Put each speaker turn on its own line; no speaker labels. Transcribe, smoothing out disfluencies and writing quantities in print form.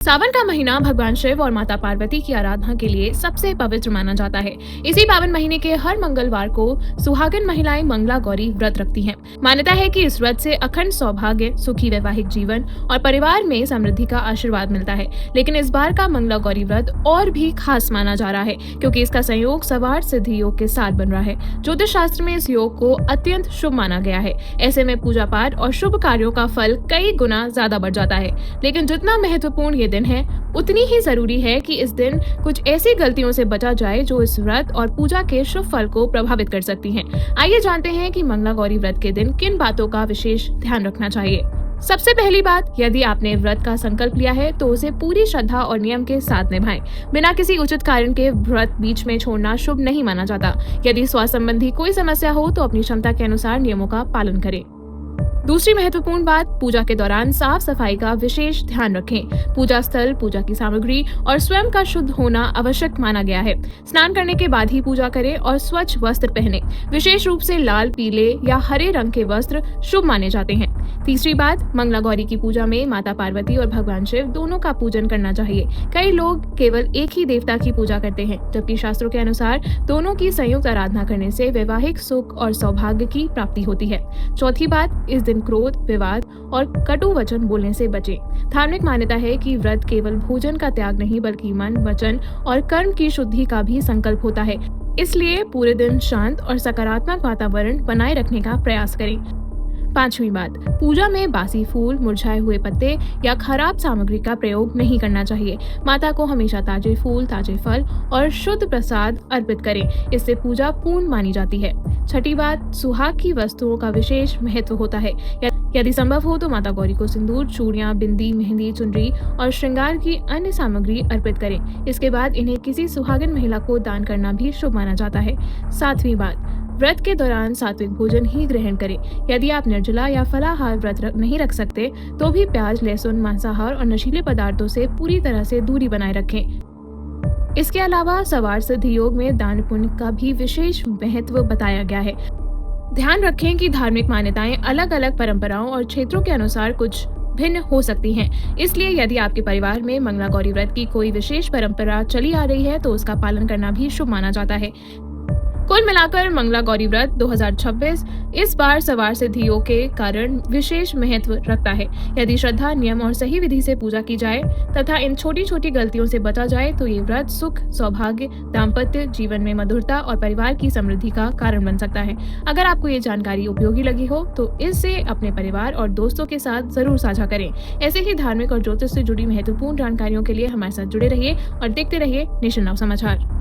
सावन का महीना भगवान शिव और माता पार्वती की आराधना के लिए सबसे पवित्र माना जाता है। इसी पावन महीने के हर मंगलवार को सुहागिन महिलाएं मंगला गौरी व्रत रखती हैं। मान्यता है कि इस व्रत से अखंड सौभाग्य, सुखी वैवाहिक जीवन और परिवार में समृद्धि का आशीर्वाद मिलता है। लेकिन इस बार का मंगला गौरी व्रत और भी खास माना जा रहा है, क्योंकि इसका संयोग सवार सिद्धि योग के साथ बन रहा है। ज्योतिष शास्त्र में इस योग को अत्यंत शुभ माना गया है। ऐसे में पूजा पाठ और शुभ कार्यों का फल कई गुना ज्यादा बढ़ जाता है। लेकिन जितना महत्वपूर्ण ये दिन है, उतनी ही जरूरी है कि इस दिन कुछ ऐसी गलतियों से बचा जाए जो इस व्रत और पूजा के शुभ फल को प्रभावित कर सकती हैं। आइए जानते हैं कि मंगला गौरी व्रत के दिन किन बातों का विशेष ध्यान रखना चाहिए। सबसे पहली बात, यदि आपने व्रत का संकल्प लिया है तो उसे पूरी श्रद्धा और नियम के साथ निभाएं। बिना किसी उचित कारण के व्रत बीच में छोड़ना शुभ नहीं माना जाता। यदि स्वास्थ्य संबंधी कोई समस्या हो तो अपनी क्षमता के अनुसार नियमों का पालन करें। दूसरी महत्वपूर्ण बात, पूजा के दौरान साफ सफाई का विशेष ध्यान रखें। पूजा स्थल, पूजा की सामग्री और स्वयं का शुद्ध होना आवश्यक माना गया है। स्नान करने के बाद ही पूजा करें और स्वच्छ वस्त्र पहने। विशेष रूप से लाल, पीले या हरे रंग के वस्त्र शुभ माने जाते हैं। तीसरी बात, मंगला गौरी की पूजा में माता पार्वती और भगवान शिव दोनों का पूजन करना चाहिए। कई लोग केवल एक ही देवता की पूजा करते हैं, जबकि शास्त्रों के अनुसार दोनों की संयुक्त आराधना करने से वैवाहिक सुख और सौभाग्य की प्राप्ति होती है। चौथी बात, इस दिन क्रोध, विवाद और कटु वचन बोलने से बचें। धार्मिक मान्यता है कि व्रत केवल भोजन का त्याग नहीं, बल्कि मन, वचन और कर्म की शुद्धि का भी संकल्प होता है। इसलिए पूरे दिन शांत और सकारात्मक वातावरण बनाए रखने का प्रयास करें। पांचवी बात, पूजा में बासी फूल, मुरझाए हुए पत्ते या खराब सामग्री का प्रयोग नहीं करना चाहिए। माता को हमेशा ताजे फूल, ताजे फल और शुद्ध प्रसाद अर्पित करें। इससे पूजा पूर्ण मानी जाती है। छठी बात, सुहाग की वस्तुओं का विशेष महत्व होता है। यदि संभव हो तो माता गौरी को सिंदूर, चूड़ियां, बिंदी, मेहंदी, चुनरी और श्रृंगार की अन्य सामग्री अर्पित करें। इसके बाद इन्हें किसी सुहागिन महिला को दान करना भी शुभ माना जाता है। सातवीं बात, व्रत के दौरान सात्विक भोजन ही ग्रहण करें। यदि आप निर्जला या फलाहार व्रत नहीं रख सकते तो भी प्याज, लहसुन, मांसाहार और नशीले पदार्थों से पूरी तरह से दूरी बनाए रखें। इसके अलावा सवार सिद्धि योग में दान पुण्य का भी विशेष महत्व बताया गया है। ध्यान रखें कि धार्मिक मान्यताएं अलग अलग परंपराओं और क्षेत्रों के अनुसार कुछ भिन्न हो सकती हैं। इसलिए यदि आपके परिवार में मंगला गौरी व्रत की कोई विशेष परंपरा चली आ रही है तो उसका पालन करना भी शुभ माना जाता है। कुल मिलाकर मंगला गौरी व्रत 2026 इस बार सवार सिद्धि योग के कारण विशेष महत्व रखता है। यदि श्रद्धा, नियम और सही विधि से पूजा की जाए तथा इन छोटी छोटी गलतियों से बचा जाए तो ये व्रत सुख, सौभाग्य, दाम्पत्य जीवन में मधुरता और परिवार की समृद्धि का कारण बन सकता है। अगर आपको ये जानकारी उपयोगी लगी हो तो इससे अपने परिवार और दोस्तों के साथ जरूर साझा करें। ऐसे ही धार्मिक और ज्योतिष से जुड़ी महत्वपूर्ण जानकारियों के लिए हमारे साथ जुड़े रहिए और देखते रहिए नेशन नाउ समाचार।